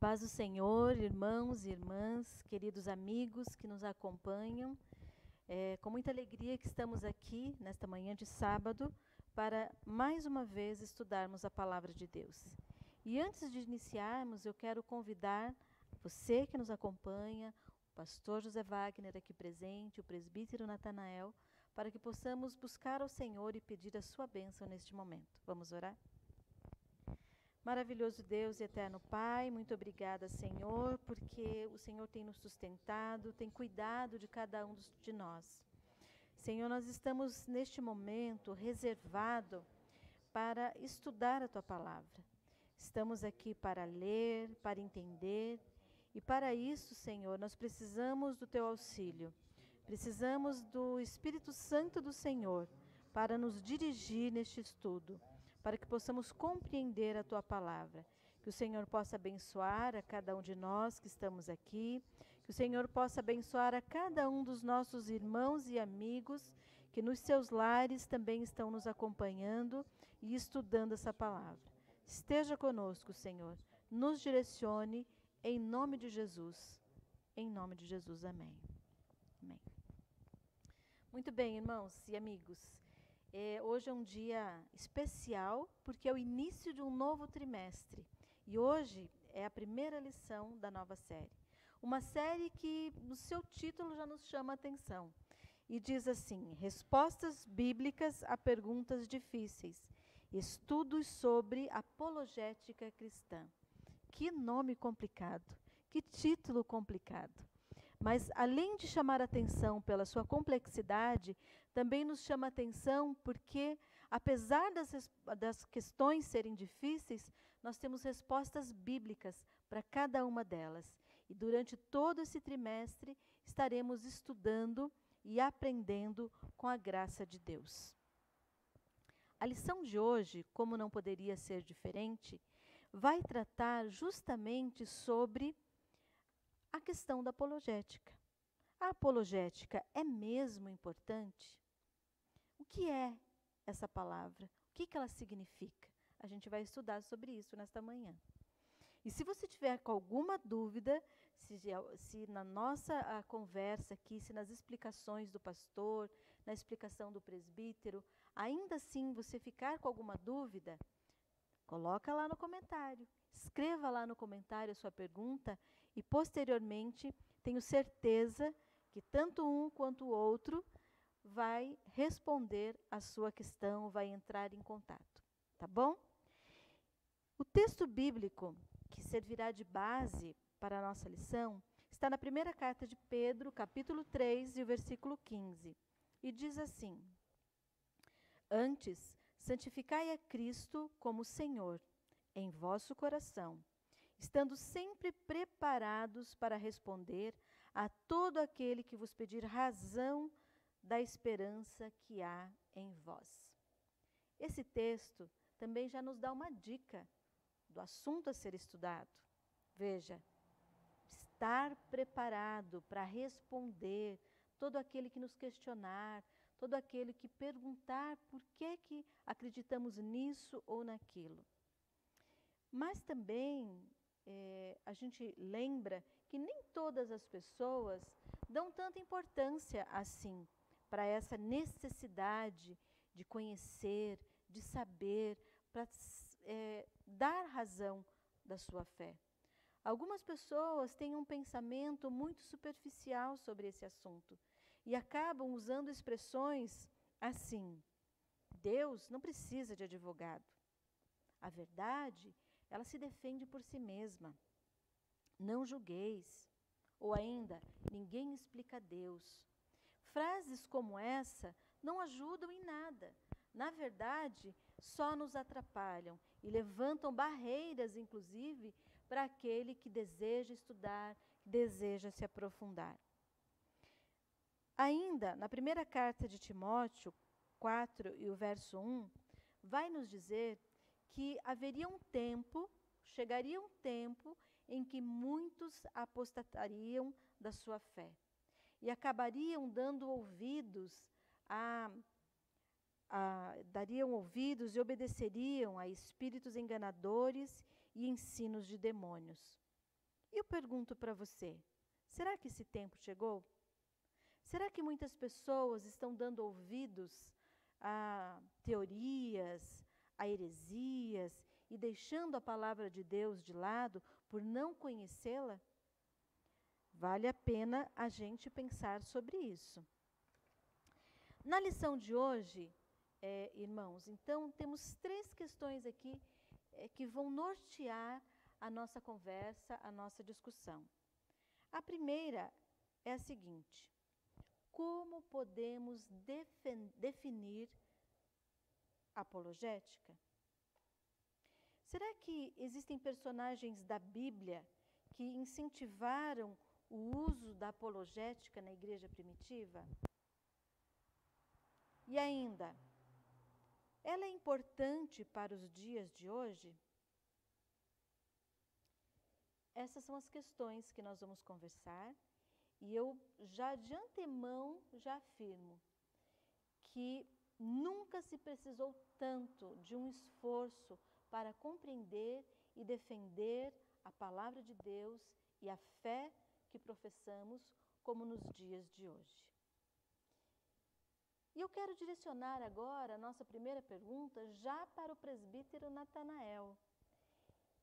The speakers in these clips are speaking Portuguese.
paz do Senhor, irmãos e irmãs, queridos amigos que nos acompanham. É com muita alegria que estamos aqui nesta manhã de sábado para mais uma vez estudarmos a palavra de Deus. E antes de iniciarmos, eu quero convidar você que nos acompanha, o pastor José Wagner aqui presente, o presbítero Natanael, para que possamos buscar ao Senhor e pedir a sua bênção neste momento. Vamos orar? Maravilhoso Deus e eterno Pai, muito obrigada, Senhor, porque o Senhor tem nos sustentado, tem cuidado de cada um de nós. Senhor, nós estamos neste momento reservado para estudar a Tua Palavra. Estamos aqui para ler, para entender, e para isso, Senhor, nós precisamos do Teu auxílio. Precisamos do Espírito Santo do Senhor para nos dirigir neste estudo, para que possamos compreender a Tua Palavra. Que o Senhor possa abençoar a cada um de nós que estamos aqui, que o Senhor possa abençoar a cada um dos nossos irmãos e amigos que nos seus lares também estão nos acompanhando e estudando essa palavra. Esteja conosco, Senhor, nos direcione em nome de Jesus. Em nome de Jesus, amém. Amém. Muito bem, irmãos e amigos. Hoje é um dia especial porque é o início de um novo trimestre. E hoje é a primeira lição da nova série. Uma série que no seu título já nos chama a atenção. E diz assim: Respostas bíblicas a perguntas difíceis. Estudos sobre apologética cristã. Que nome complicado, que título complicado. Mas, além de chamar a atenção pela sua complexidade, também nos chama a atenção porque, apesar das questões serem difíceis, nós temos respostas bíblicas para cada uma delas. E durante todo esse trimestre estaremos estudando e aprendendo com a graça de Deus. A lição de hoje, como não poderia ser diferente, vai tratar justamente sobre a questão da apologética. A apologética é mesmo importante? O que é essa palavra? O que ela significa? A gente vai estudar sobre isso nesta manhã. E se você tiver com alguma dúvida, se na nossa conversa aqui, se nas explicações do pastor, na explicação do presbítero, ainda assim você ficar com alguma dúvida, coloca lá no comentário. Escreva lá no comentário a sua pergunta e, posteriormente, tenho certeza que tanto um quanto o outro vai responder a sua questão, vai entrar em contato. Tá bom? O texto bíblico que servirá de base para a nossa lição está na primeira carta de Pedro, capítulo 3, e o versículo 15. E diz assim: Antes, santificai a Cristo como Senhor em vosso coração, estando sempre preparados para responder a todo aquele que vos pedir razão da esperança que há em vós. Esse texto também já nos dá uma dica do assunto a ser estudado. Veja, estar preparado para responder todo aquele que nos questionar, todo aquele que perguntar por que acreditamos nisso ou naquilo. Mas também a gente lembra que nem todas as pessoas dão tanta importância assim para essa necessidade de conhecer, de saber, para dar razão da sua fé. Algumas pessoas têm um pensamento muito superficial sobre esse assunto e acabam usando expressões assim: Deus não precisa de advogado. A verdade, ela se defende por si mesma. Não julgueis. Ou ainda, ninguém explica Deus. Frases como essa não ajudam em nada. Na verdade, só nos atrapalham e levantam barreiras, inclusive, para aquele que deseja estudar, que deseja se aprofundar. Ainda, na primeira carta de Timóteo 4 e o verso 1, vai nos dizer que chegaria um tempo em que muitos apostatariam da sua fé e acabariam dando ouvidos dariam ouvidos e obedeceriam a espíritos enganadores e ensinos de demônios. E eu pergunto para você, será que esse tempo chegou? Será que muitas pessoas estão dando ouvidos a teorias, a heresias e deixando a palavra de Deus de lado por não conhecê-la? Vale a pena a gente pensar sobre isso. Na lição de hoje, irmãos, então temos 3 questões aqui que vão nortear a nossa conversa, a nossa discussão. A primeira é a seguinte: como podemos definir apologética? Será que existem personagens da Bíblia que incentivaram o uso da apologética na igreja primitiva? E ainda, ela é importante para os dias de hoje? Essas são as questões que nós vamos conversar. E eu já de antemão já afirmo que nunca se precisou tanto de um esforço para compreender e defender a palavra de Deus e a fé que professamos como nos dias de hoje. E eu quero direcionar agora a nossa primeira pergunta já para o presbítero Natanael.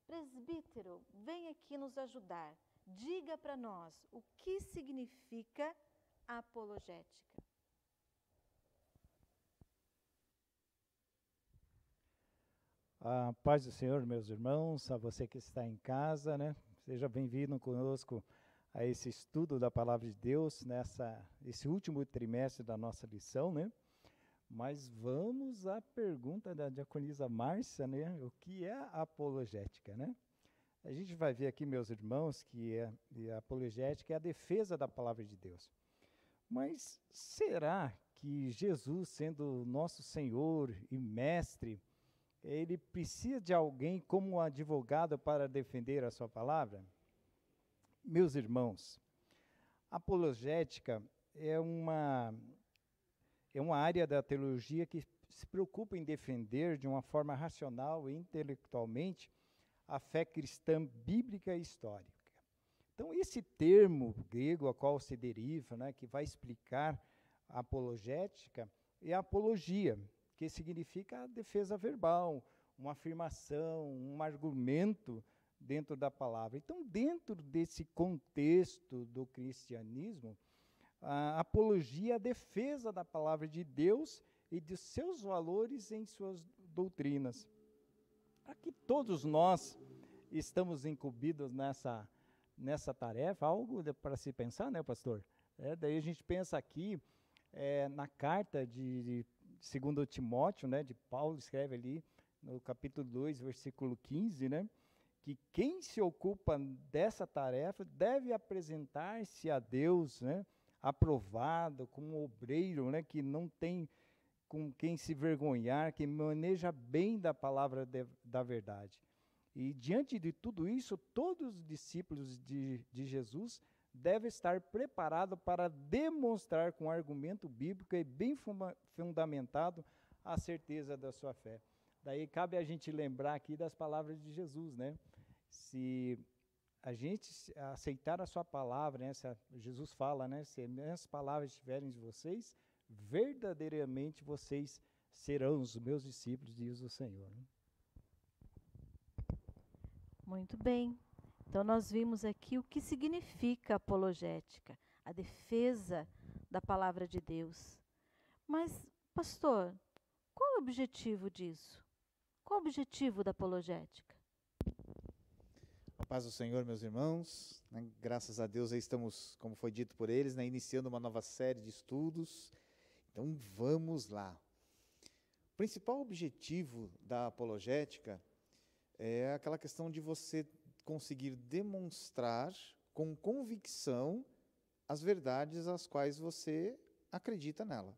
Presbítero, vem aqui nos ajudar. Diga para nós o que significa apologética. A paz do Senhor, meus irmãos, a você que está em casa, né? Seja bem-vindo conosco a esse estudo da Palavra de Deus, esse último trimestre da nossa lição, né? Mas vamos à pergunta da diaconisa Márcia, né? O que é a apologética, né? A gente vai ver aqui, meus irmãos, que a apologética é a defesa da palavra de Deus. Mas será que Jesus, sendo nosso Senhor e Mestre, ele precisa de alguém como um advogado para defender a sua palavra? Meus irmãos, apologética é uma área da teologia que se preocupa em defender de uma forma racional e intelectualmente a fé cristã bíblica e histórica. Então, esse termo grego a qual se deriva, né, que vai explicar a apologética, é a apologia, que significa a defesa verbal, uma afirmação, um argumento dentro da palavra. Então, dentro desse contexto do cristianismo, a apologia é a defesa da palavra de Deus e de seus valores em suas doutrinas. Aqui todos nós estamos incumbidos nessa tarefa, algo para se pensar, né, pastor? Daí a gente pensa aqui na carta de 2 Timóteo, né, de Paulo, escreve ali no capítulo 2, versículo 15, né, que quem se ocupa dessa tarefa deve apresentar-se a Deus, né, aprovado, como um obreiro, né, que não tem com quem se vergonhar, que maneja bem da palavra da verdade. E diante de tudo isso, todos os discípulos de Jesus devem estar preparados para demonstrar com argumento bíblico e bem fundamentado a certeza da sua fé. Daí cabe a gente lembrar aqui das palavras de Jesus, né? Se a gente aceitar a sua palavra, né? Jesus fala, né? Se minhas palavras estiverem em vocês, verdadeiramente vocês serão os meus discípulos, diz o Senhor. Muito bem. Então, nós vimos aqui o que significa apologética, a defesa da palavra de Deus. Mas, pastor, qual é o objetivo disso? Qual o objetivo da apologética? A paz do Senhor, meus irmãos. Né? Graças a Deus, aí estamos, como foi dito por eles, né, iniciando uma nova série de estudos. Então, vamos lá. O principal objetivo da apologética é aquela questão de você conseguir demonstrar com convicção as verdades às quais você acredita nela.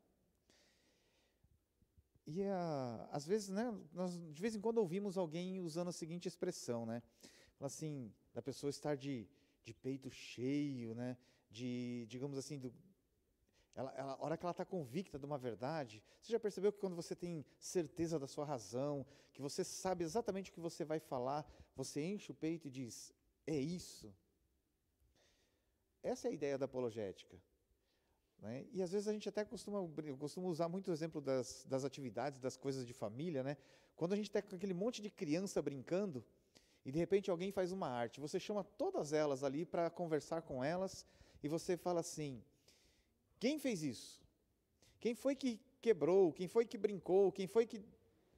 E às vezes, né, nós de vez em quando ouvimos alguém usando a seguinte expressão, né? Fala assim, da pessoa estar de peito cheio, né? Digamos assim, a hora que ela está convicta de uma verdade. Você já percebeu que quando você tem certeza da sua razão, que você sabe exatamente o que você vai falar, você enche o peito e diz, é isso? essa é a ideia da apologética. Né? E às vezes a gente até eu costumo usar muito o exemplo das atividades, das coisas de família, né? Quando a gente está com aquele monte de criança brincando, e de repente alguém faz uma arte, você chama todas elas ali para conversar com elas, e você fala assim, quem fez isso? Quem foi que quebrou? Quem foi que brincou? Quem foi que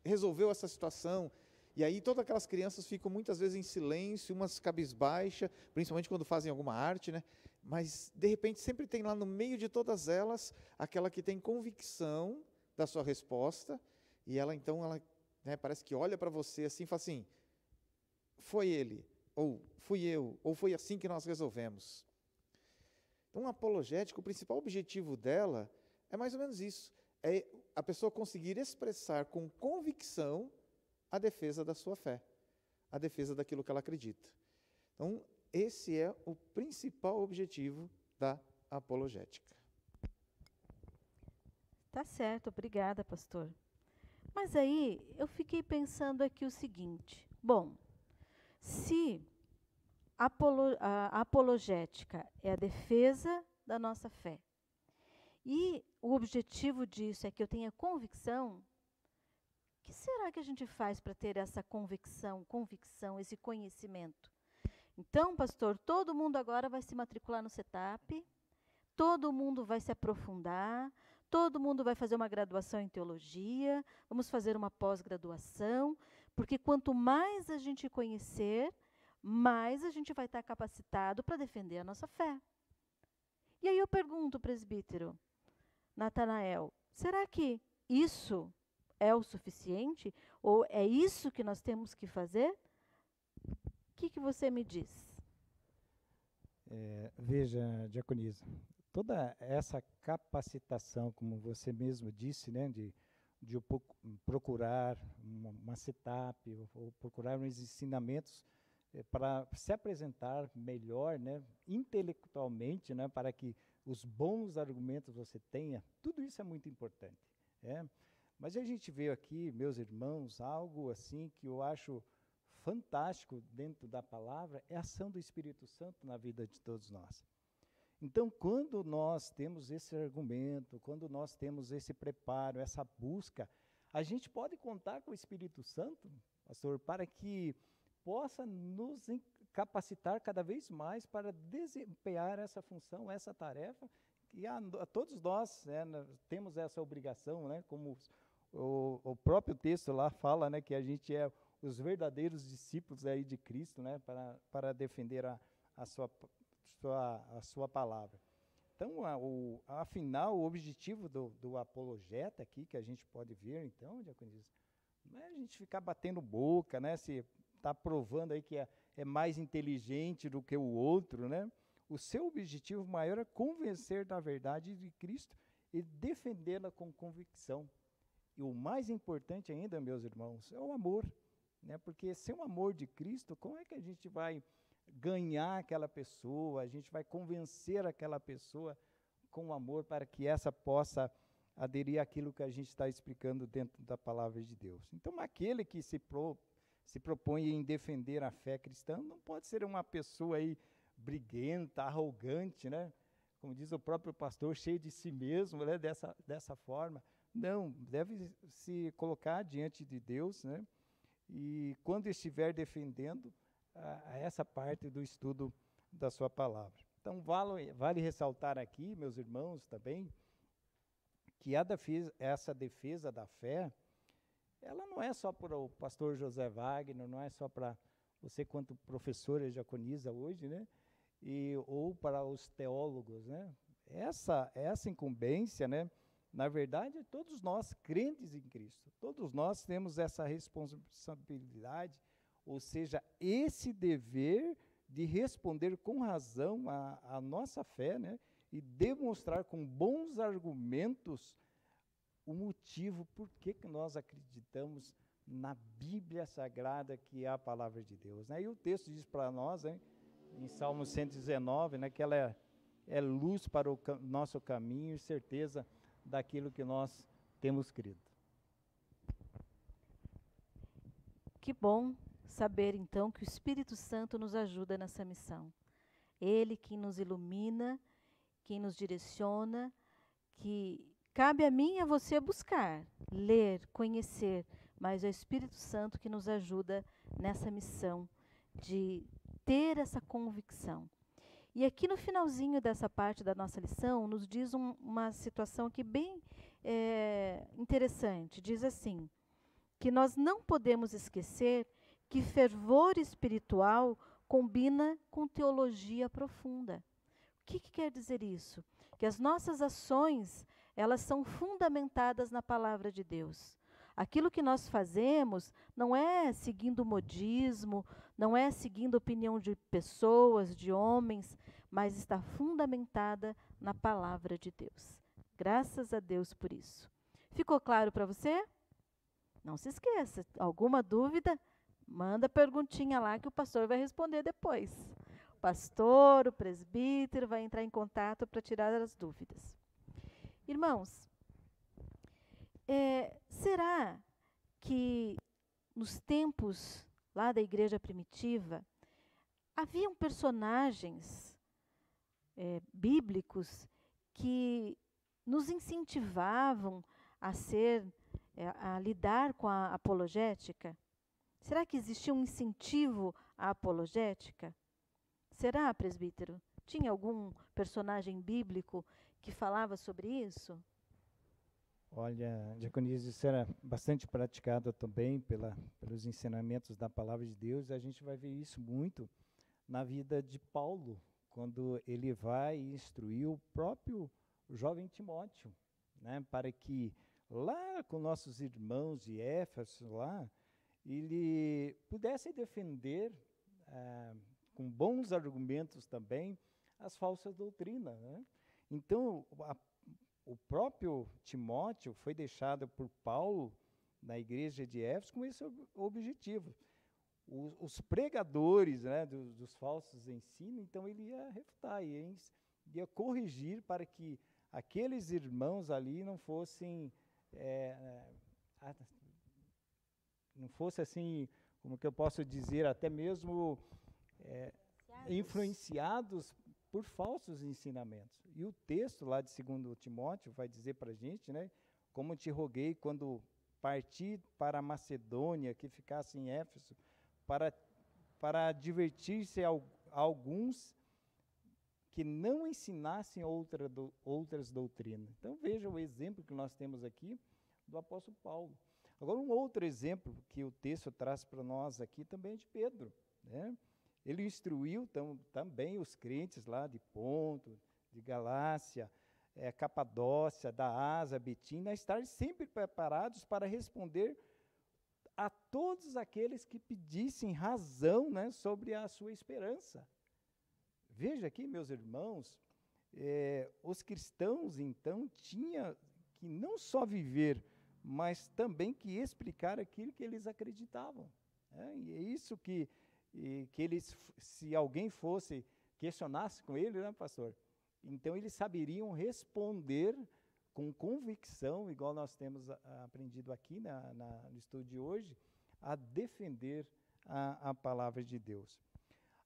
resolveu essa situação? E aí todas aquelas crianças ficam muitas vezes em silêncio, umas cabisbaixa, principalmente quando fazem alguma arte, né? Mas de repente sempre tem lá no meio de todas elas, aquela que tem convicção da sua resposta, e ela então, né, parece que olha para você assim e fala assim, foi ele, ou fui eu, ou foi assim que nós resolvemos. Então, um apologético, o principal objetivo dela é mais ou menos isso, é a pessoa conseguir expressar com convicção a defesa da sua fé, a defesa daquilo que ela acredita. Então, esse é o principal objetivo da apologética. Tá certo, obrigada, pastor. Mas aí eu fiquei pensando aqui o seguinte: bom, se a apologética é a defesa da nossa fé, e o objetivo disso é que eu tenha convicção, o que será que a gente faz para ter essa convicção, esse conhecimento? Então, pastor, todo mundo agora vai se matricular no CETAP, todo mundo vai se aprofundar, todo mundo vai fazer uma graduação em teologia, vamos fazer uma pós-graduação, porque quanto mais a gente conhecer, mais a gente vai estar capacitado para defender a nossa fé. E aí eu pergunto, presbítero Natanael, será que isso é o suficiente? Ou é isso que nós temos que fazer? O que você me diz? Veja, diaconisa, toda essa capacitação, como você mesmo disse, né, de procurar uma CETAP, ou procurar uns ensinamentos para se apresentar melhor, né, intelectualmente, né, para que os bons argumentos você tenha, tudo isso é muito importante. Mas a gente vê aqui, meus irmãos, algo assim que eu acho fantástico dentro da palavra, é a ação do Espírito Santo na vida de todos nós. Então, quando nós temos esse argumento, quando nós temos esse preparo, essa busca, a gente pode contar com o Espírito Santo, pastor, para que possa nos capacitar cada vez mais para desempenhar essa função, essa tarefa, que a todos nós temos essa obrigação, né, como o próprio texto lá fala, né, que a gente é os verdadeiros discípulos aí de Cristo, né, para defender a sua palavra. Então, afinal, o objetivo do apologeta aqui, que a gente pode ver, então, diaconisa, não é a gente ficar batendo boca, né, se está provando aí que é mais inteligente do que o outro, né? O seu objetivo maior é convencer da verdade de Cristo e defendê-la com convicção. E o mais importante ainda, meus irmãos, é o amor, né? Porque sem o amor de Cristo, como é que a gente vai ganhar aquela pessoa, a gente vai convencer aquela pessoa com o amor para que essa possa aderir àquilo que a gente está explicando dentro da palavra de Deus? Então, aquele que se propõe em defender a fé cristã não pode ser uma pessoa aí briguenta, arrogante, né? Como diz o próprio pastor, cheio de si mesmo, né? Dessa forma. Não, deve se colocar diante de Deus, né? E quando estiver defendendo essa parte do estudo da sua palavra. Então, vale ressaltar aqui, meus irmãos, também, que essa defesa da fé, ela não é só para o pastor José Wagner, não é só para você quanto professora diaconisa hoje, né? Ou para os teólogos, né? Essa incumbência, né? Na verdade, todos nós crentes em Cristo, todos nós temos essa responsabilidade, ou seja, esse dever de responder com razão à nossa fé, né? E demonstrar com bons argumentos o motivo por que nós acreditamos na Bíblia Sagrada, que é a palavra de Deus, né? E o texto diz para nós, hein, em Salmo 119, né, que ela é luz para o nosso caminho e certeza daquilo que nós temos crido. Que bom saber, então, que o Espírito Santo nos ajuda nessa missão. Ele quem nos ilumina, quem nos direciona, que cabe a mim e a você buscar, ler, conhecer, mas é o Espírito Santo que nos ajuda nessa missão de ter essa convicção. E aqui no finalzinho dessa parte da nossa lição, nos diz uma situação aqui bem interessante. Diz assim, que nós não podemos esquecer que fervor espiritual combina com teologia profunda. O que quer dizer isso? Que as nossas ações, elas são fundamentadas na palavra de Deus. Aquilo que nós fazemos não é seguindo o modismo, não é seguindo a opinião de pessoas, de homens, mas está fundamentada na palavra de Deus. Graças a Deus por isso. Ficou claro para você? Não se esqueça, alguma dúvida? Manda perguntinha lá que o pastor vai responder depois. O pastor, o presbítero vai entrar em contato para tirar as dúvidas. Irmãos, será que nos tempos lá da igreja primitiva haviam personagens bíblicos que nos incentivavam a lidar com a apologética? Será que existia um incentivo à apologética? Será, presbítero? Tinha algum personagem bíblico que falava sobre isso? Olha, diaconisa, isso era bastante praticado também pelos ensinamentos da palavra de Deus. A gente vai ver isso muito na vida de Paulo, quando ele vai instruir o próprio jovem Timóteo, né, para que lá com nossos irmãos de Éfeso, lá, ele pudesse defender, com bons argumentos também, as falsas doutrinas, né? Então, o próprio Timóteo foi deixado por Paulo na igreja de Éfeso com esse objetivo. Os pregadores, né, dos falsos ensinos, então ele ia refutar, ia corrigir para que aqueles irmãos ali não fossem assim, como que eu posso dizer, até mesmo influenciados por falsos ensinamentos. E o texto lá de 2 Timóteo vai dizer para a gente, né, como te roguei quando parti para a Macedônia, que ficasse em Éfeso, para advertir-se a alguns que não ensinassem outras doutrinas. Então veja o exemplo que nós temos aqui do apóstolo Paulo. Agora, um outro exemplo que o texto traz para nós aqui também é de Pedro, né? Ele instruiu também os crentes lá de Ponto, de Galácia, Capadócia, da Ásia, Betina, a estar sempre preparados para responder a todos aqueles que pedissem razão, né, sobre a sua esperança. Veja aqui, meus irmãos, os cristãos, então, tinham que não só viver, mas também que explicar aquilo que eles acreditavam. E é isso que eles, se alguém questionasse com ele, né, pastor? Então, eles saberiam responder com convicção, igual nós temos aprendido aqui no estudo de hoje, a defender a palavra de Deus.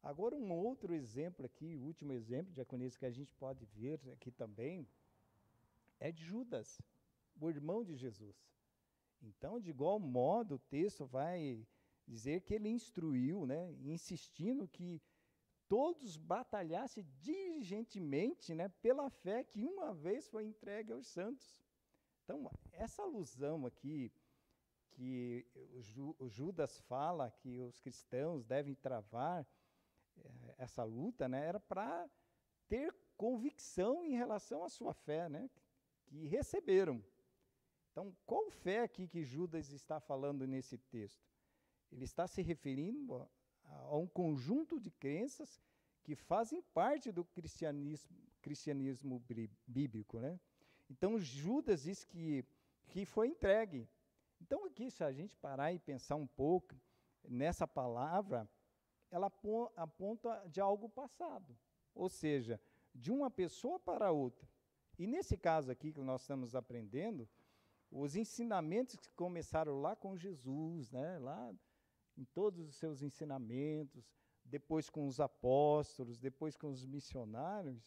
Agora, um outro exemplo aqui, o último exemplo, diaconisa, que a gente pode ver aqui também, é de Judas, o irmão de Jesus. Então, de igual modo, o texto vai dizer que ele instruiu, né, insistindo que todos batalhassem diligentemente, né, pela fé que uma vez foi entregue aos santos. Então, essa alusão aqui, que o Judas fala que os cristãos devem travar essa luta, né, era para ter convicção em relação à sua fé, né, que receberam. Então, qual fé aqui que Judas está falando nesse texto? Ele está se referindo a um conjunto de crenças que fazem parte do cristianismo bíblico, né? Então, Judas diz que foi entregue. Então, aqui, se a gente parar e pensar um pouco nessa palavra, ela aponta de algo passado, ou seja, de uma pessoa para outra. E nesse caso aqui que nós estamos aprendendo, os ensinamentos que começaram lá com Jesus, né, lá em todos os seus ensinamentos, depois com os apóstolos, depois com os missionários.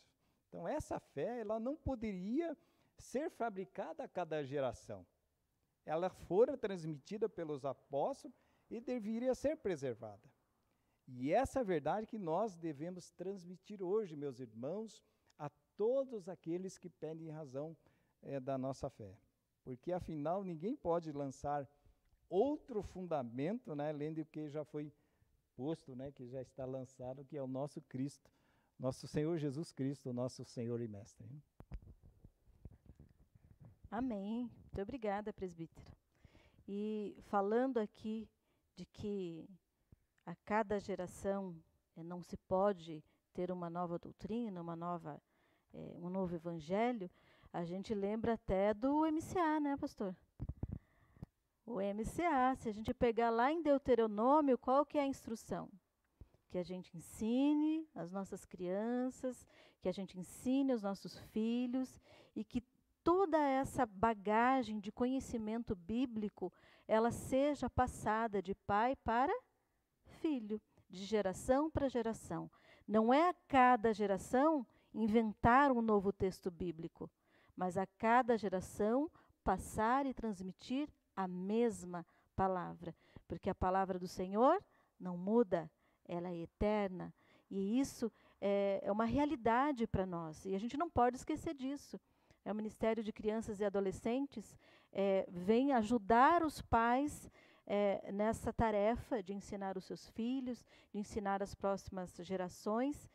Então, essa fé, ela não poderia ser fabricada a cada geração. Ela fora transmitida pelos apóstolos e deveria ser preservada. E essa é a verdade que nós devemos transmitir hoje, meus irmãos, a todos aqueles que pedem razão da nossa fé. Porque, afinal, ninguém pode lançar outro fundamento, né, além do que já foi posto, né, que já está lançado, que é o nosso Cristo, nosso Senhor Jesus Cristo, nosso Senhor e Mestre. Amém. Muito obrigada, presbítero. E falando aqui de que a cada geração não se pode ter uma nova doutrina, um novo evangelho, a gente lembra até do MCA, né, pastor? O MCA, se a gente pegar lá em Deuteronômio, qual que é a instrução? Que a gente ensine as nossas crianças, que a gente ensine os nossos filhos e que toda essa bagagem de conhecimento bíblico, ela seja passada de pai para filho, de geração para geração. Não é a cada geração inventar um novo texto bíblico, mas a cada geração passar e transmitir a mesma palavra, porque a palavra do Senhor não muda, ela é eterna, e isso é uma realidade para nós, e a gente não pode esquecer disso. O Ministério de Crianças e Adolescentes vem ajudar os pais nessa tarefa de ensinar os seus filhos, de ensinar as próximas gerações.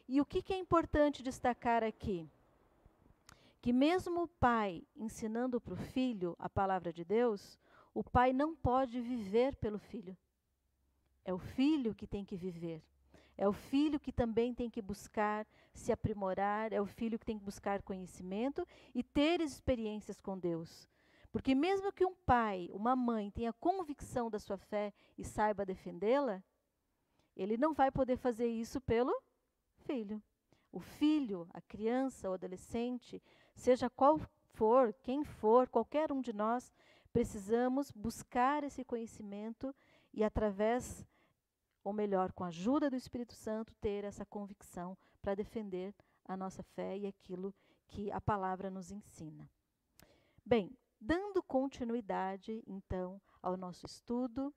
E o que é importante destacar aqui? Que mesmo o pai ensinando para o filho a palavra de Deus, o pai não pode viver pelo filho. É o filho que tem que viver. É o filho que também tem que buscar se aprimorar, é o filho que tem que buscar conhecimento e ter experiências com Deus. Porque mesmo que um pai, uma mãe tenha convicção da sua fé e saiba defendê-la, ele não vai poder fazer isso pelo filho. O filho, a criança, o adolescente, seja qual for, quem for, qualquer um de nós, precisamos buscar esse conhecimento e através, ou melhor, com a ajuda do Espírito Santo, ter essa convicção para defender a nossa fé e aquilo que a palavra nos ensina. Bem, dando continuidade, então, ao nosso estudo,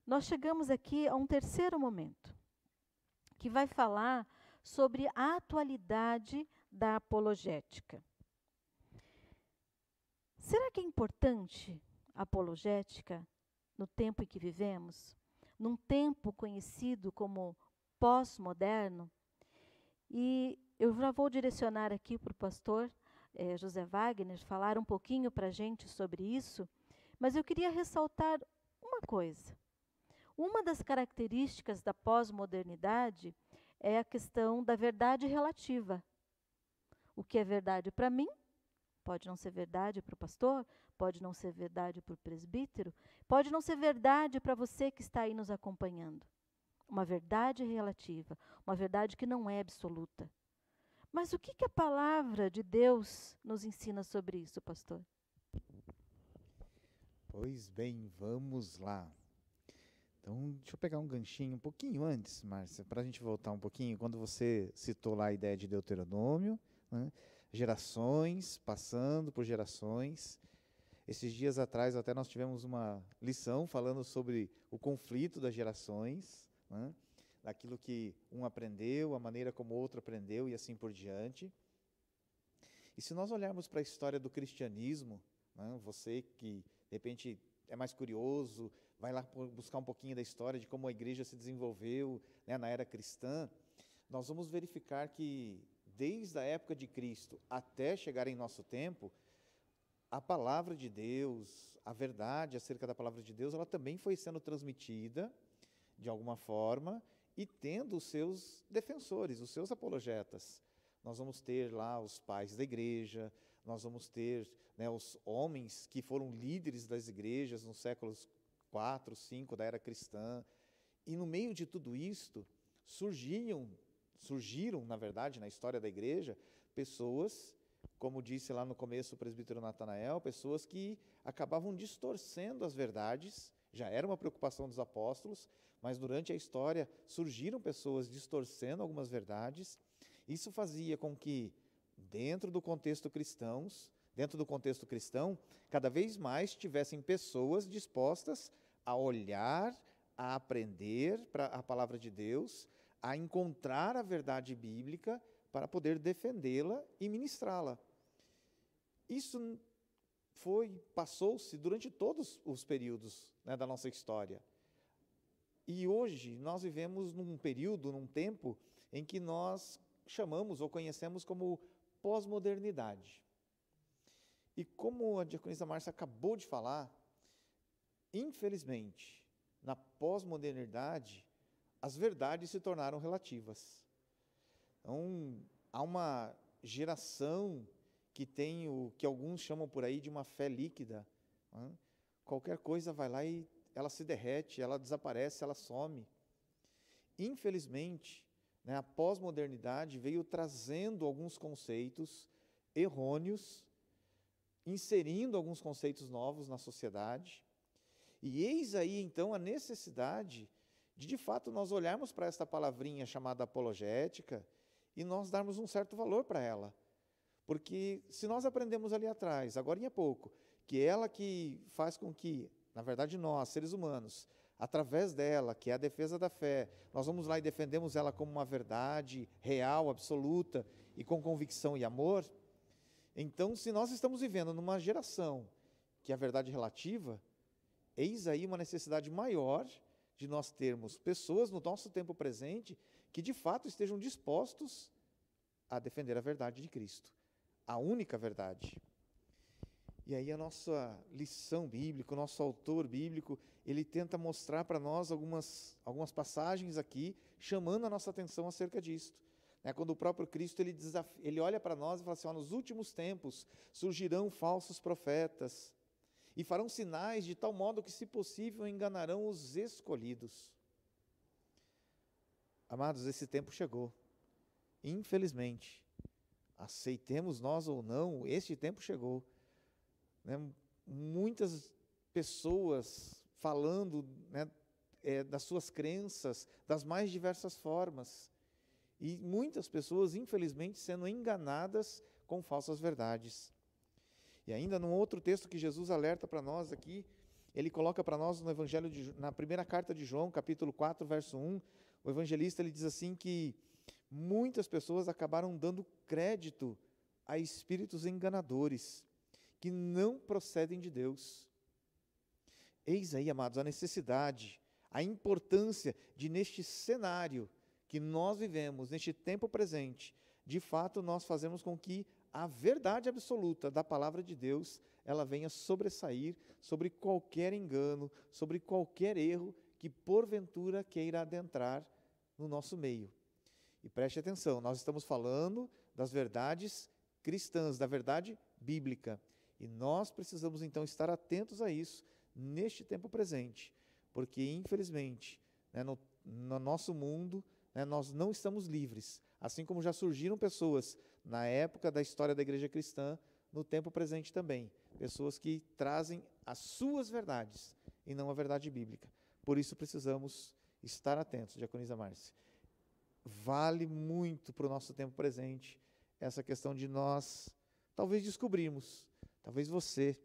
nós chegamos aqui a um terceiro momento, que vai falar sobre a atualidade da apologética. Será que é importante a apologética no tempo em que vivemos? Num tempo conhecido como pós-moderno? E eu já vou direcionar aqui para o pastor José Wagner falar um pouquinho para a gente sobre isso, mas eu queria ressaltar uma coisa. Uma das características da pós-modernidade é a questão da verdade relativa. O que é verdade para mim pode não ser verdade para o pastor, pode não ser verdade para o presbítero, pode não ser verdade para você que está aí nos acompanhando. Uma verdade relativa, uma verdade que não é absoluta. Mas o que a palavra de Deus nos ensina sobre isso, pastor? Pois bem, vamos lá. Então, deixa eu pegar um ganchinho um pouquinho antes, Márcia, para a gente voltar um pouquinho, quando você citou lá a ideia de Deuteronômio, né? Gerações, passando por gerações. Esses dias atrás até nós tivemos uma lição falando sobre o conflito das gerações, né? Daquilo que um aprendeu, a maneira como o outro aprendeu e assim por diante. E se nós olharmos para a história do cristianismo, né, você que de repente é mais curioso, vai lá buscar um pouquinho da história de como a igreja se desenvolveu, né, na era cristã, nós vamos verificar que desde a época de Cristo até chegar em nosso tempo, a palavra de Deus, a verdade acerca da palavra de Deus, ela também foi sendo transmitida de alguma forma e tendo os seus defensores, os seus apologetas. Nós vamos ter lá os pais da igreja, nós vamos ter, né, os homens que foram líderes das igrejas nos séculos 4, 5 da era cristã. E no meio de tudo isto, surgiram, na verdade, na história da igreja, pessoas, como disse lá no começo o presbítero Natanael, pessoas que acabavam distorcendo as verdades Já era uma preocupação dos apóstolos, mas durante a história surgiram pessoas distorcendo algumas verdades. Isso fazia com que, dentro do contexto cristão, cada vez mais tivessem pessoas dispostas a olhar, a aprender a palavra de Deus, a encontrar a verdade bíblica para poder defendê-la e ministrá-la. Isso passou-se durante todos os períodos, né, da nossa história. E hoje nós vivemos num período, num tempo, em que nós chamamos ou conhecemos como pós-modernidade. E como a diaconisa Márcia acabou de falar, infelizmente, na pós-modernidade, as verdades se tornaram relativas. Então, há uma geração que tem o que alguns chamam por aí de uma fé líquida. Né? Qualquer coisa vai lá e ela se derrete, ela desaparece, ela some. Infelizmente, né, a pós-modernidade veio trazendo alguns conceitos errôneos, inserindo alguns conceitos novos na sociedade. E eis aí, então, a necessidade de fato, nós olharmos para esta palavrinha chamada apologética e nós darmos um certo valor para ela. Porque se nós aprendemos ali atrás, agora em pouco, que ela que faz com que, na verdade nós, seres humanos, através dela, que é a defesa da fé, nós vamos lá e defendemos ela como uma verdade real, absoluta e com convicção e amor. Então, se nós estamos vivendo numa geração que é a verdade relativa, eis aí uma necessidade maior de nós termos pessoas no nosso tempo presente que de fato estejam dispostos a defender a verdade de Cristo, a única verdade. E aí a nossa lição bíblica, o nosso autor bíblico, ele tenta mostrar para nós algumas passagens aqui, chamando a nossa atenção acerca disto. Quando o próprio Cristo ele olha para nós e fala assim, nos últimos tempos surgirão falsos profetas e farão sinais de tal modo que, se possível, enganarão os escolhidos. Amados, esse tempo chegou. Infelizmente, aceitemos nós ou não, este tempo chegou. Muitas pessoas falando, das suas crenças, das mais diversas formas. E muitas pessoas, infelizmente, sendo enganadas com falsas verdades. E ainda num outro texto que Jesus alerta para nós aqui, ele coloca para nós no Evangelho, na primeira carta de João, capítulo 4, verso 1, o evangelista ele diz assim que muitas pessoas acabaram dando crédito a espíritos enganadores, que não procedem de Deus. Eis aí, amados, a necessidade, a importância de, neste cenário que nós vivemos, neste tempo presente, de fato nós fazemos com que a verdade absoluta da palavra de Deus, ela venha sobressair sobre qualquer engano, sobre qualquer erro que porventura queira adentrar no nosso meio. E preste atenção, nós estamos falando das verdades cristãs, da verdade bíblica. E nós precisamos então estar atentos a isso neste tempo presente, porque infelizmente, no nosso mundo, nós não estamos livres, assim como já surgiram pessoas na época da história da igreja cristã, no tempo presente também, pessoas que trazem as suas verdades e não a verdade bíblica. Por isso precisamos estar atentos, diaconisa Márcia. Vale muito para o nosso tempo presente essa questão de nós, talvez descobrirmos, talvez você,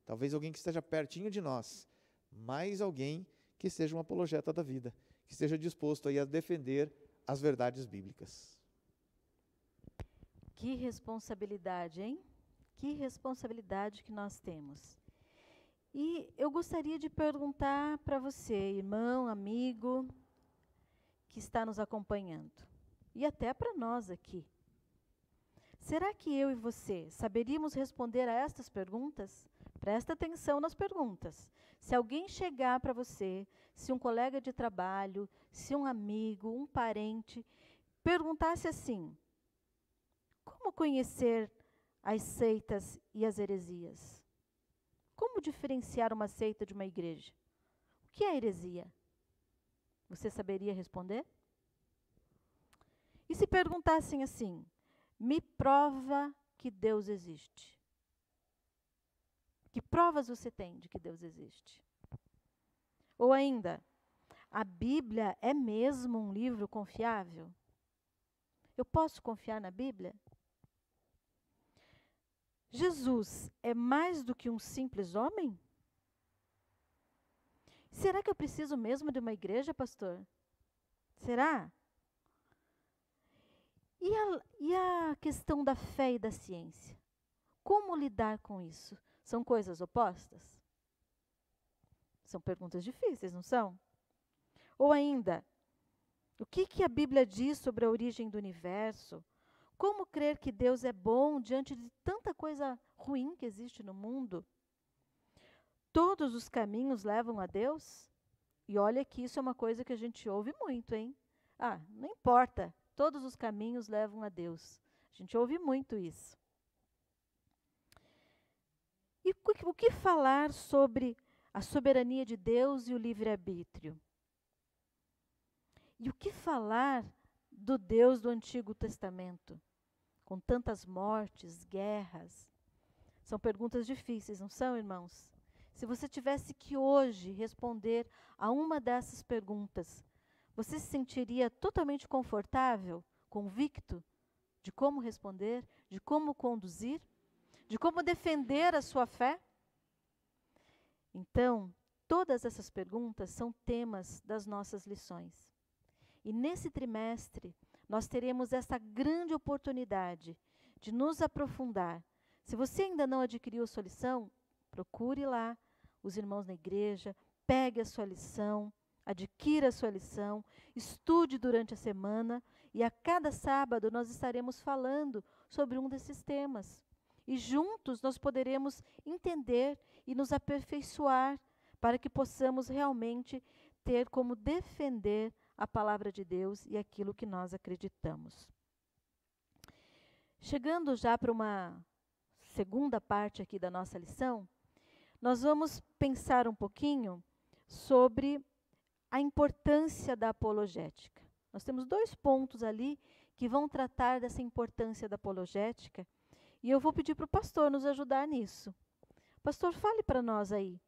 talvez alguém que esteja pertinho de nós, mais alguém que seja um apologeta da vida, que esteja disposto aí a defender as verdades bíblicas. Que responsabilidade, hein? Que responsabilidade que nós temos. E eu gostaria de perguntar para você, irmão, amigo, que está nos acompanhando, e até para nós aqui. Será que eu e você saberíamos responder a estas perguntas? Presta atenção nas perguntas. Se alguém chegar para você, se um colega de trabalho, se um amigo, um parente, perguntasse assim: como conhecer as seitas e as heresias? Como diferenciar uma seita de uma igreja? O que é heresia? Você saberia responder? E se perguntassem assim: me prova que Deus existe? Que provas você tem de que Deus existe? Ou ainda, a Bíblia é mesmo um livro confiável? Eu posso confiar na Bíblia? Jesus é mais do que um simples homem? Será que eu preciso mesmo de uma igreja, pastor? Será? E a questão da fé e da ciência? Como lidar com isso? São coisas opostas? São perguntas difíceis, não são? Ou ainda, o que a Bíblia diz sobre a origem do universo? Como crer que Deus é bom diante de tanta coisa ruim que existe no mundo? Todos os caminhos levam a Deus? E olha que isso é uma coisa que a gente ouve muito, hein? Ah, não importa, todos os caminhos levam a Deus. A gente ouve muito isso. E o que falar sobre a soberania de Deus e o livre-arbítrio? E o que falar do Deus do Antigo Testamento, com tantas mortes, guerras? São perguntas difíceis, não são, irmãos? Se você tivesse que hoje responder a uma dessas perguntas, você se sentiria totalmente confortável, convicto de como responder, de como conduzir, de como defender a sua fé? Então, todas essas perguntas são temas das nossas lições. E nesse trimestre, nós teremos essa grande oportunidade de nos aprofundar. Se você ainda não adquiriu a sua lição, procure lá os irmãos na igreja, pegue a sua lição, adquira a sua lição, estude durante a semana e a cada sábado nós estaremos falando sobre um desses temas. E juntos nós poderemos entender e nos aperfeiçoar para que possamos realmente ter como defender a palavra de Deus e aquilo que nós acreditamos. Chegando já para uma segunda parte aqui da nossa lição, nós vamos pensar um pouquinho sobre a importância da apologética. Nós temos 2 pontos ali que vão tratar dessa importância da apologética e eu vou pedir para o pastor nos ajudar nisso. Pastor, fale para nós aí,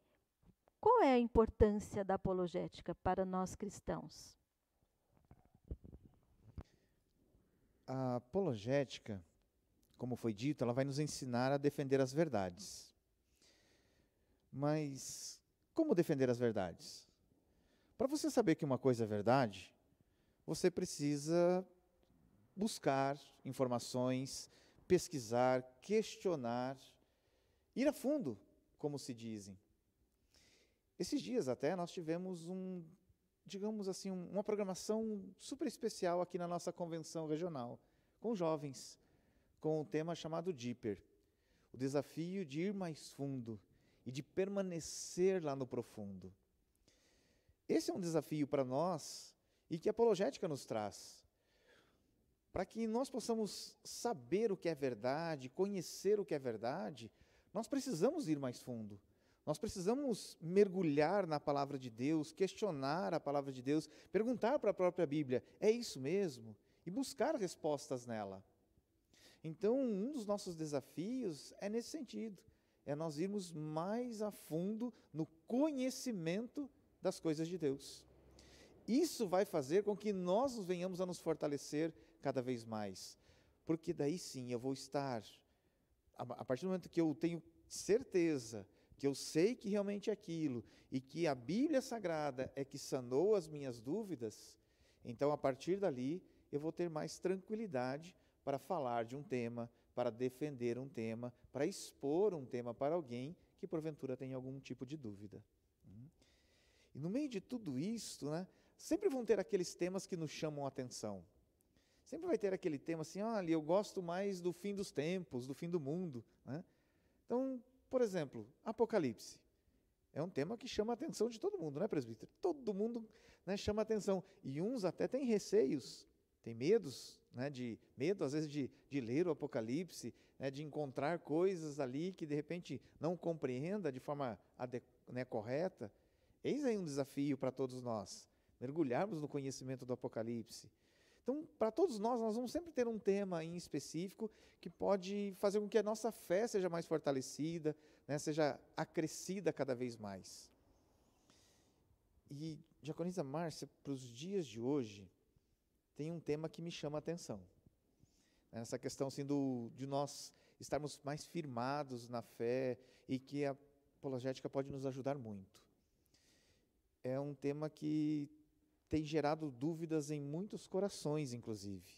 qual é a importância da apologética para nós cristãos? A apologética, como foi dito, ela vai nos ensinar a defender as verdades. Mas como defender as verdades? Para você saber que uma coisa é verdade, você precisa buscar informações, pesquisar, questionar, ir a fundo, como se dizem. Esses dias até nós tivemos digamos assim, uma programação super especial aqui na nossa convenção regional, com jovens, com um tema chamado Deeper, o desafio de ir mais fundo e de permanecer lá no profundo. Esse é um desafio para nós e que a apologética nos traz, para que nós possamos saber o que é verdade, conhecer o que é verdade, nós precisamos ir mais fundo. Nós precisamos mergulhar na palavra de Deus, questionar a palavra de Deus, perguntar para a própria Bíblia, é isso mesmo? E buscar respostas nela. Então, um dos nossos desafios é nesse sentido, é nós irmos mais a fundo no conhecimento das coisas de Deus. Isso vai fazer com que nós venhamos a nos fortalecer cada vez mais, porque daí sim eu vou estar, a partir do momento que eu tenho certeza, que eu sei que realmente é aquilo, e que a Bíblia Sagrada é que sanou as minhas dúvidas, então a partir dali eu vou ter mais tranquilidade para falar de um tema, para defender um tema, para expor um tema para alguém que porventura tenha algum tipo de dúvida. E no meio de tudo isso, sempre vão ter aqueles temas que nos chamam a atenção. Sempre vai ter aquele tema assim, olha, eu gosto mais do fim dos tempos, do fim do mundo. Então, por exemplo, Apocalipse. É um tema que chama a atenção de todo mundo, presbítero? Todo mundo chama a atenção. E uns até têm receios, têm medos, medo às vezes de ler o Apocalipse, de encontrar coisas ali que de repente não compreenda de forma correta. Eis aí um desafio para todos nós, mergulharmos no conhecimento do Apocalipse. Então, para todos nós vamos sempre ter um tema em específico que pode fazer com que a nossa fé seja mais fortalecida, seja acrescida cada vez mais. E, diaconisa Márcia, para os dias de hoje, tem um tema que me chama a atenção. Essa questão assim, de nós estarmos mais firmados na fé e que a apologética pode nos ajudar muito. É um tema que tem gerado dúvidas em muitos corações, inclusive,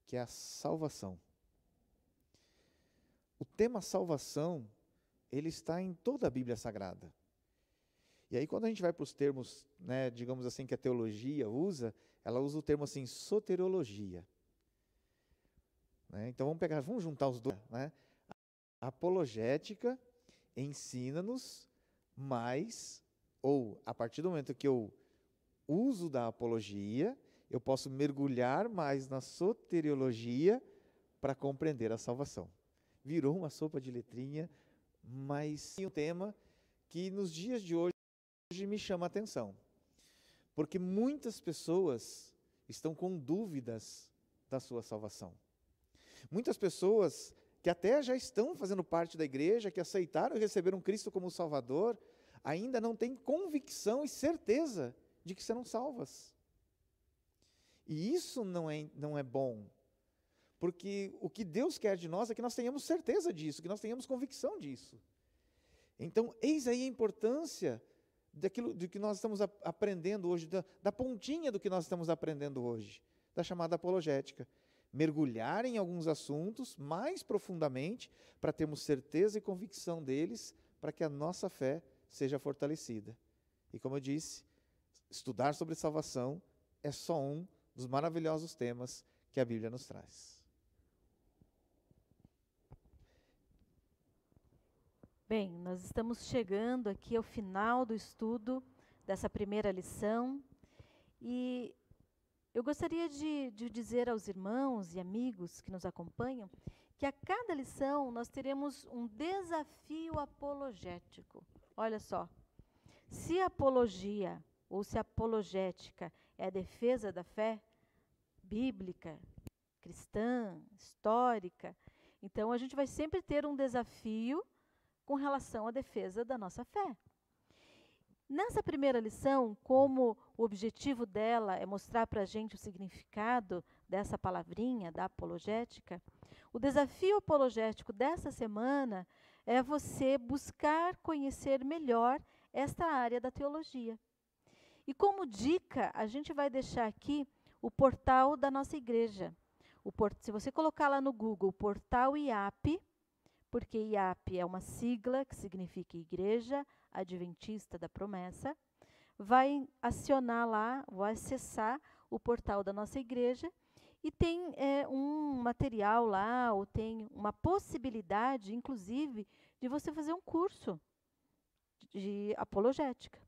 que é a salvação. O tema salvação, ele está em toda a Bíblia Sagrada. E aí, quando a gente vai para os termos, né, digamos assim, que a teologia usa, ela usa o termo assim, soteriologia. Né? Então, vamos juntar os dois. Né? A apologética ensina-nos mais, ou a partir do momento que eu uso da apologia, eu posso mergulhar mais na soteriologia para compreender a salvação. Virou uma sopa de letrinha, mas um tema que nos dias de hoje me chama a atenção. Porque muitas pessoas estão com dúvidas da sua salvação. Muitas pessoas que até já estão fazendo parte da igreja, que aceitaram e receberam Cristo como Salvador, ainda não têm convicção e certeza de que serão salvas. E isso não é bom, porque o que Deus quer de nós é que nós tenhamos certeza disso, que nós tenhamos convicção disso. Então, eis aí a importância daquilo do que nós estamos aprendendo hoje, da pontinha do que nós estamos aprendendo hoje, da chamada apologética. Mergulhar em alguns assuntos mais profundamente, para termos certeza e convicção deles, para que a nossa fé seja fortalecida. E como eu disse, estudar sobre salvação é só um dos maravilhosos temas que a Bíblia nos traz. Bem, nós estamos chegando aqui ao final do estudo dessa primeira lição e eu gostaria de dizer aos irmãos e amigos que nos acompanham que a cada lição nós teremos um desafio apologético. Olha só, se a apologia ou se a apologética é a defesa da fé bíblica, cristã, histórica, então a gente vai sempre ter um desafio com relação à defesa da nossa fé. Nessa primeira lição, como o objetivo dela é mostrar para a gente o significado dessa palavrinha, da apologética, o desafio apologético dessa semana é você buscar conhecer melhor esta área da teologia. E como dica, a gente vai deixar aqui o portal da nossa igreja. Se você colocar lá no Google, portal IAP, porque IAP é uma sigla que significa Igreja Adventista da Promessa, vai acionar lá, vai acessar o portal da nossa igreja e tem um material lá, ou tem uma possibilidade, inclusive, de você fazer um curso de apologética.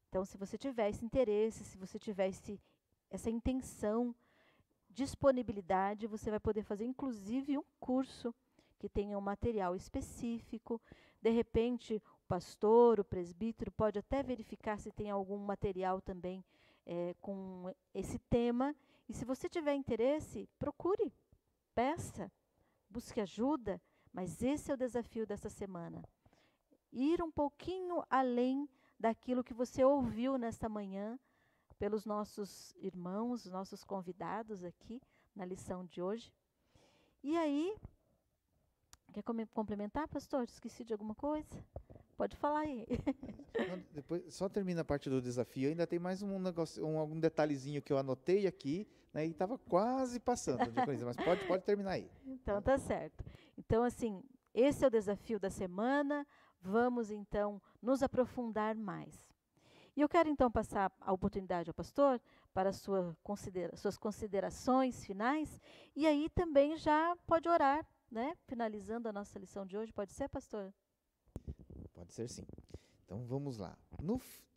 Então, se você tiver esse interesse, se você tiver essa intenção, disponibilidade, você vai poder fazer, inclusive, um curso que tenha um material específico. De repente, o pastor, o presbítero pode até verificar se tem algum material também com esse tema. E se você tiver interesse, procure, peça, busque ajuda. Mas esse é o desafio dessa semana. Ir um pouquinho além daquilo que você ouviu nesta manhã pelos nossos irmãos, nossos convidados aqui na lição de hoje. E aí, quer complementar, pastor? Esqueci de alguma coisa? Pode falar aí. Não, depois, só termina a parte do desafio. Ainda tem mais um negócio, algum detalhezinho que eu anotei aqui, né, e estava quase passando, mas pode terminar aí. Então, tá certo. Então, assim, esse é o desafio da semana. Vamos, então, nos aprofundar mais. E eu quero, então, passar a oportunidade ao pastor para suas considerações finais. E aí também já pode orar, né? Finalizando a nossa lição de hoje. Pode ser, pastor? Pode ser, sim. Então, vamos lá.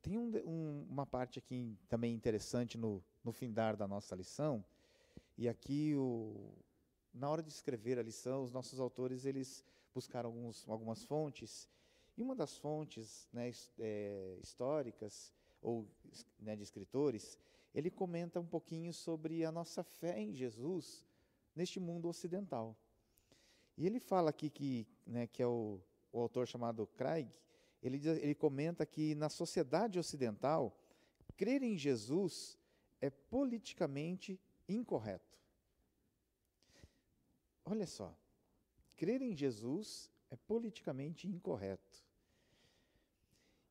Tem uma parte aqui também interessante no findar da nossa lição. E aqui, na hora de escrever a lição, os nossos autores eles buscaram algumas fontes. E uma das fontes, né, históricas ou, né, de escritores, ele comenta um pouquinho sobre a nossa fé em Jesus neste mundo ocidental. E ele fala aqui que é o autor chamado Craig, ele comenta que na sociedade ocidental crer em Jesus é politicamente incorreto. Olha só, crer em Jesus é politicamente incorreto.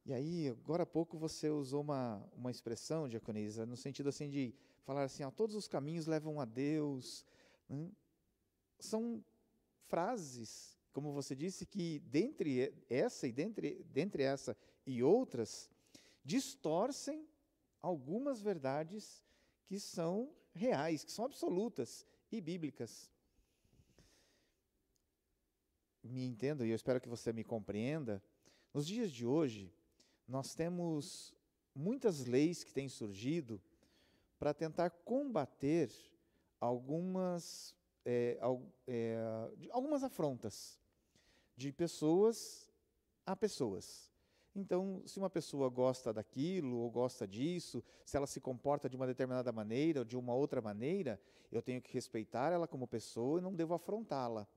E aí, agora há pouco você usou uma expressão, diaconisa, no sentido assim de falar assim, ó, todos os caminhos levam a Deus. Né? São frases, como você disse, que dentre essa e outras, distorcem algumas verdades que são reais, que são absolutas e bíblicas. Me entendo, e eu espero que você me compreenda. Nos dias de hoje, nós temos muitas leis que têm surgido para tentar combater algumas afrontas de pessoas a pessoas. Então, se uma pessoa gosta daquilo ou gosta disso, se ela se comporta de uma determinada maneira ou de uma outra maneira, eu tenho que respeitar ela como pessoa e não devo afrontá-la.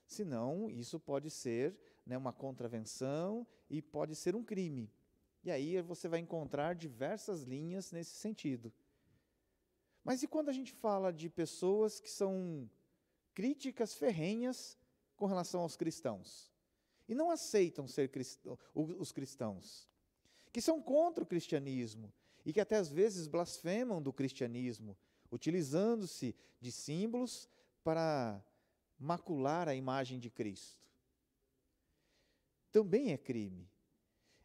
Senão, isso pode ser, né, uma contravenção e pode ser um crime. E aí você vai encontrar diversas linhas nesse sentido. Mas e quando a gente fala de pessoas que são críticas ferrenhas com relação aos cristãos? E não aceitam ser os cristãos, que são contra o cristianismo e que até às vezes blasfemam do cristianismo, utilizando-se de símbolos para macular a imagem de Cristo. Também é crime.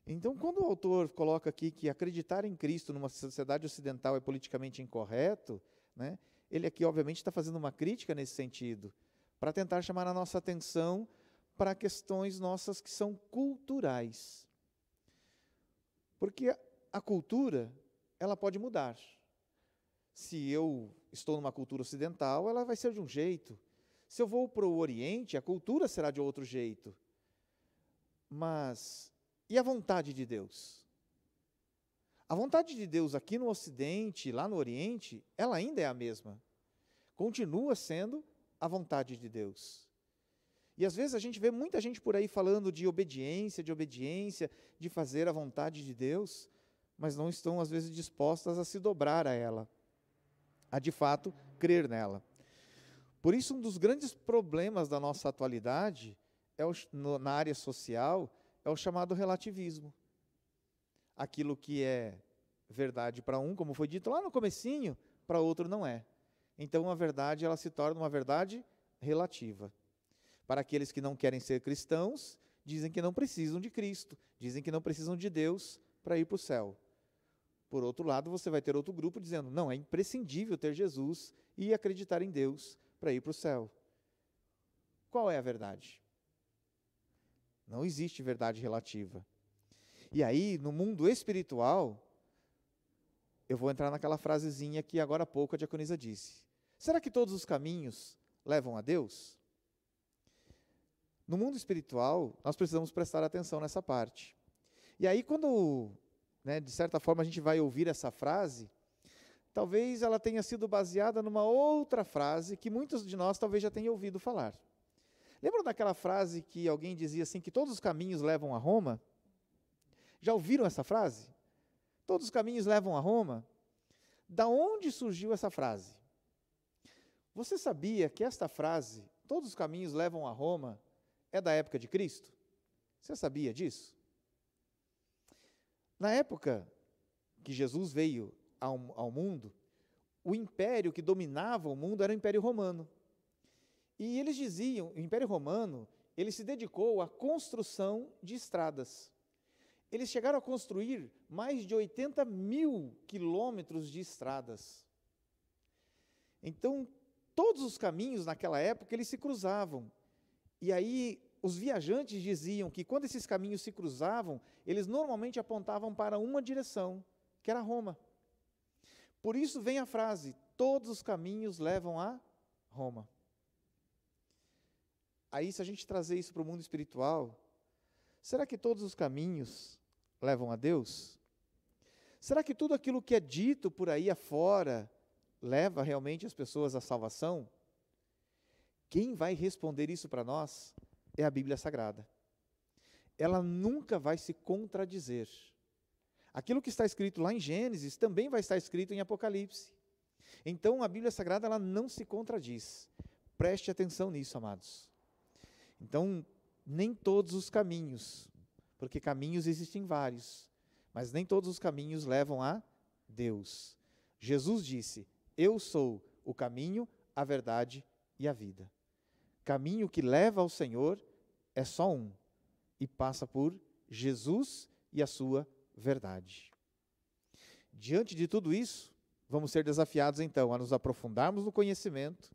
Então, quando o autor coloca aqui que acreditar em Cristo numa sociedade ocidental é politicamente incorreto, né, ele aqui obviamente está fazendo uma crítica nesse sentido, para tentar chamar a nossa atenção para questões nossas que são culturais. Porque a cultura, ela pode mudar. Se eu estou numa cultura ocidental, ela vai ser de um jeito. Se eu vou para o Oriente, a cultura será de outro jeito. Mas, e a vontade de Deus? A vontade de Deus aqui no Ocidente, lá no Oriente, ela ainda é a mesma. Continua sendo a vontade de Deus. E às vezes a gente vê muita gente por aí falando de obediência, de fazer a vontade de Deus, mas não estão às vezes dispostas a se dobrar a ela, a de fato crer nela. Por isso, um dos grandes problemas da nossa atualidade, na área social, é o chamado relativismo. Aquilo que é verdade para um, como foi dito lá no comecinho, para outro não é. Então, a verdade ela se torna uma verdade relativa. Para aqueles que não querem ser cristãos, dizem que não precisam de Cristo, dizem que não precisam de Deus para ir para o céu. Por outro lado, você vai ter outro grupo dizendo, não, é imprescindível ter Jesus e acreditar em Deus para ir para o céu. Qual é a verdade? Não existe verdade relativa. E aí, no mundo espiritual, eu vou entrar naquela frasezinha que agora há pouco a diaconisa disse. Será que todos os caminhos levam a Deus? No mundo espiritual, nós precisamos prestar atenção nessa parte. E aí, quando, né, de certa forma, a gente vai ouvir essa frase, talvez ela tenha sido baseada numa outra frase que muitos de nós talvez já tenham ouvido falar. Lembram daquela frase que alguém dizia assim, que todos os caminhos levam a Roma? Já ouviram essa frase? Todos os caminhos levam a Roma? Da onde surgiu essa frase? Você sabia que esta frase, todos os caminhos levam a Roma, é da época de Cristo? Você sabia disso? Na época que Jesus veio ao mundo, o império que dominava o mundo era o Império Romano. E eles diziam, o Império Romano, ele se dedicou à construção de estradas. Eles chegaram a construir mais de 80 mil quilômetros de estradas. Então, todos os caminhos naquela época, eles se cruzavam. E aí, os viajantes diziam que quando esses caminhos se cruzavam, eles normalmente apontavam para uma direção, que era Roma. Por isso vem a frase, todos os caminhos levam a Roma. Aí, se a gente trazer isso para o mundo espiritual, será que todos os caminhos levam a Deus? Será que tudo aquilo que é dito por aí afora leva realmente as pessoas à salvação? Quem vai responder isso para nós é a Bíblia Sagrada. Ela nunca vai se contradizer. Aquilo que está escrito lá em Gênesis também vai estar escrito em Apocalipse. Então a Bíblia Sagrada ela não se contradiz. Preste atenção nisso, amados. Então, nem todos os caminhos, porque caminhos existem vários, mas nem todos os caminhos levam a Deus. Jesus disse: eu sou o caminho, a verdade e a vida. Caminho que leva ao Senhor é só um, e passa por Jesus e a sua verdade. Diante de tudo isso, vamos ser desafiados então a nos aprofundarmos no conhecimento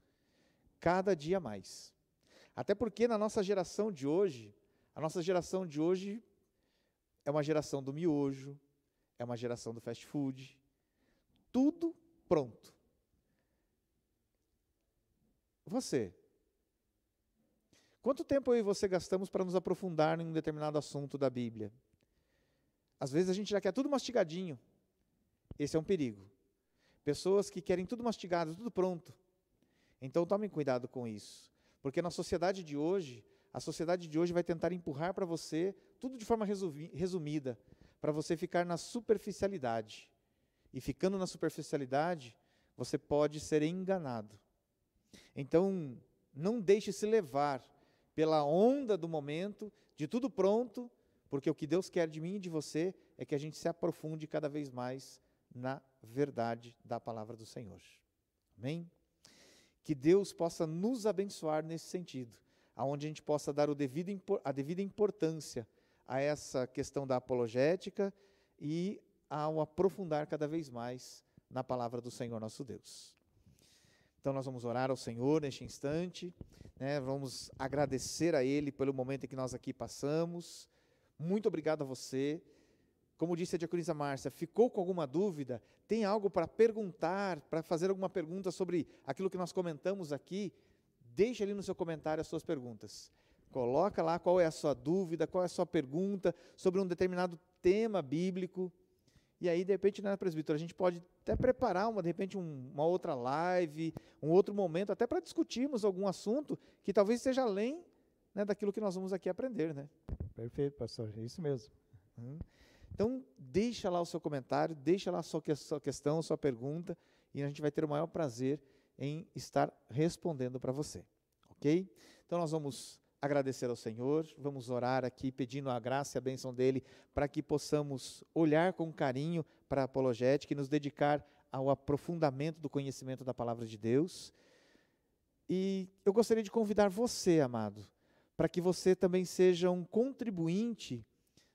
cada dia mais. Até porque na nossa geração de hoje, a nossa geração de hoje é uma geração do miojo, é uma geração do fast food, tudo pronto. Você, quanto tempo eu e você gastamos para nos aprofundar em um determinado assunto da Bíblia? Às vezes a gente já quer tudo mastigadinho. Esse é um perigo. Pessoas que querem tudo mastigado, tudo pronto. Então tomem cuidado com isso. Porque na sociedade de hoje, a sociedade de hoje vai tentar empurrar para você tudo de forma resumida, para você ficar na superficialidade. E ficando na superficialidade, você pode ser enganado. Então, não deixe se levar pela onda do momento, de tudo pronto, porque o que Deus quer de mim e de você é que a gente se aprofunde cada vez mais na verdade da palavra do Senhor. Amém? Que Deus possa nos abençoar nesse sentido, aonde a gente possa dar a devida importância a essa questão da apologética e ao aprofundar cada vez mais na palavra do Senhor nosso Deus. Então nós vamos orar ao Senhor neste instante, né? Vamos agradecer a Ele pelo momento em que nós aqui passamos. Muito obrigado a você. Como disse a diaconisa Márcia, ficou com alguma dúvida? Tem algo para perguntar, para fazer alguma pergunta sobre aquilo que nós comentamos aqui? Deixe ali no seu comentário as suas perguntas. Coloca lá qual é a sua dúvida, qual é a sua pergunta sobre um determinado tema bíblico. E aí, de repente, né, presbítero, a gente pode até preparar, de repente, uma outra live, um outro momento, até para discutirmos algum assunto que talvez seja além, né, daquilo que nós vamos aqui aprender, né? Perfeito, pastor, é isso mesmo. Então, deixa lá o seu comentário, deixa lá a sua questão, a sua pergunta, e a gente vai ter o maior prazer em estar respondendo para você, ok? Então, nós vamos agradecer ao Senhor, vamos orar aqui pedindo a graça e a bênção dEle para que possamos olhar com carinho para a apologética e nos dedicar ao aprofundamento do conhecimento da palavra de Deus. E eu gostaria de convidar você, amado, para que você também seja um contribuinte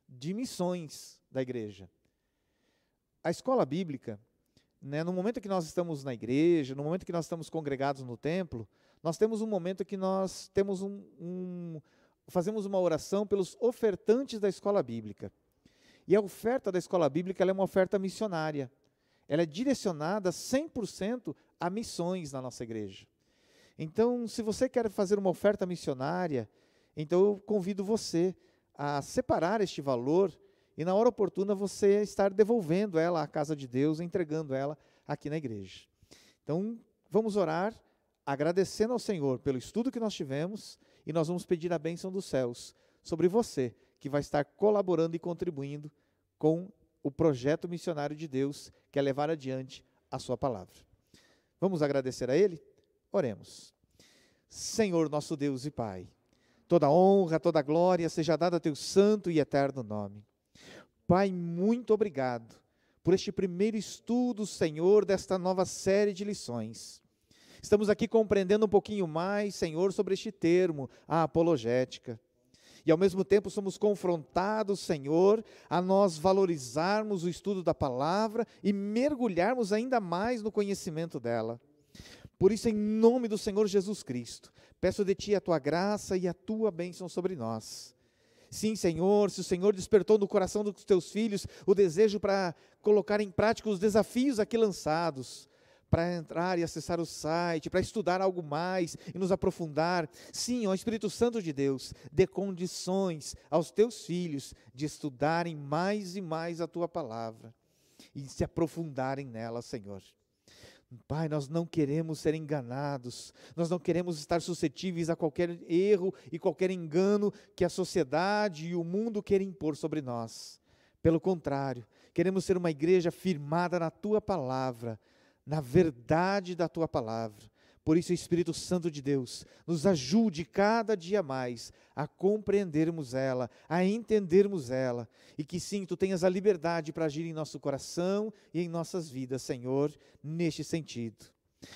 de missões da igreja. A escola bíblica, né, no momento que nós estamos na igreja, no momento que nós estamos congregados no templo, nós temos um momento que nós temos fazemos uma oração pelos ofertantes da escola bíblica. E a oferta da escola bíblica ela é uma oferta missionária. Ela é direcionada 100% a missões na nossa igreja. Então, se você quer fazer uma oferta missionária, então eu convido você a separar este valor e na hora oportuna você estar devolvendo ela à casa de Deus, entregando ela aqui na igreja. Então, vamos orar, agradecendo ao Senhor pelo estudo que nós tivemos, e nós vamos pedir a bênção dos céus sobre você, que vai estar colaborando e contribuindo com o projeto missionário de Deus, que é levar adiante a sua palavra. Vamos agradecer a Ele? Oremos. Senhor nosso Deus e Pai, toda honra, toda glória seja dada a Teu santo e eterno nome. Pai, muito obrigado por este primeiro estudo, Senhor, desta nova série de lições. Estamos aqui compreendendo um pouquinho mais, Senhor, sobre este termo, a apologética. E ao mesmo tempo somos confrontados, Senhor, a nós valorizarmos o estudo da palavra e mergulharmos ainda mais no conhecimento dela. Por isso, em nome do Senhor Jesus Cristo, peço de Ti a Tua graça e a Tua bênção sobre nós. Sim, Senhor, se o Senhor despertou no coração dos Teus filhos o desejo para colocar em prática os desafios aqui lançados, para entrar e acessar o site, para estudar algo mais e nos aprofundar. Sim, ó Espírito Santo de Deus, dê condições aos Teus filhos de estudarem mais e mais a Tua palavra e se aprofundarem nela, Senhor. Pai, nós não queremos ser enganados, nós não queremos estar suscetíveis a qualquer erro e qualquer engano que a sociedade e o mundo querem impor sobre nós. Pelo contrário, queremos ser uma igreja firmada na Tua palavra, na verdade da Tua palavra. Por isso, Espírito Santo de Deus, nos ajude cada dia mais a compreendermos ela, a entendermos ela, e que sim, Tu tenhas a liberdade para agir em nosso coração e em nossas vidas, Senhor, neste sentido.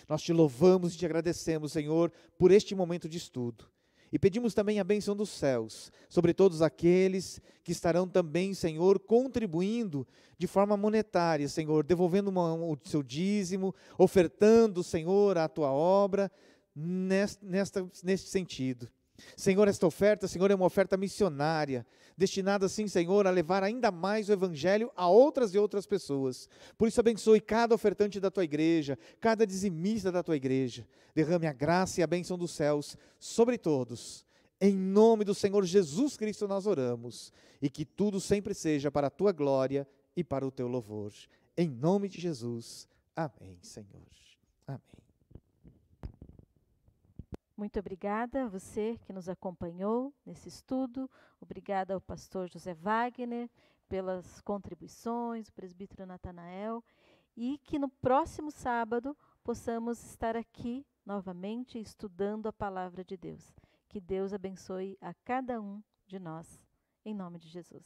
Nós Te louvamos e Te agradecemos, Senhor, por este momento de estudo. E pedimos também a bênção dos céus sobre todos aqueles que estarão também, Senhor, contribuindo de forma monetária, Senhor, devolvendo o seu dízimo, ofertando, Senhor, a Tua obra, neste sentido. Senhor, esta oferta, Senhor, é uma oferta missionária, destinada, sim, Senhor, a levar ainda mais o Evangelho a outras e outras pessoas. Por isso, abençoe cada ofertante da Tua igreja, cada dizimista da Tua igreja. Derrame a graça e a bênção dos céus sobre todos. Em nome do Senhor Jesus Cristo nós oramos, e que tudo sempre seja para a Tua glória e para o Teu louvor. Em nome de Jesus. Amém, Senhor. Amém. Muito obrigada a você que nos acompanhou nesse estudo. Obrigada ao pastor José Wagner pelas contribuições, o presbítero Natanael, e que no próximo sábado possamos estar aqui novamente estudando a palavra de Deus. Que Deus abençoe a cada um de nós, em nome de Jesus.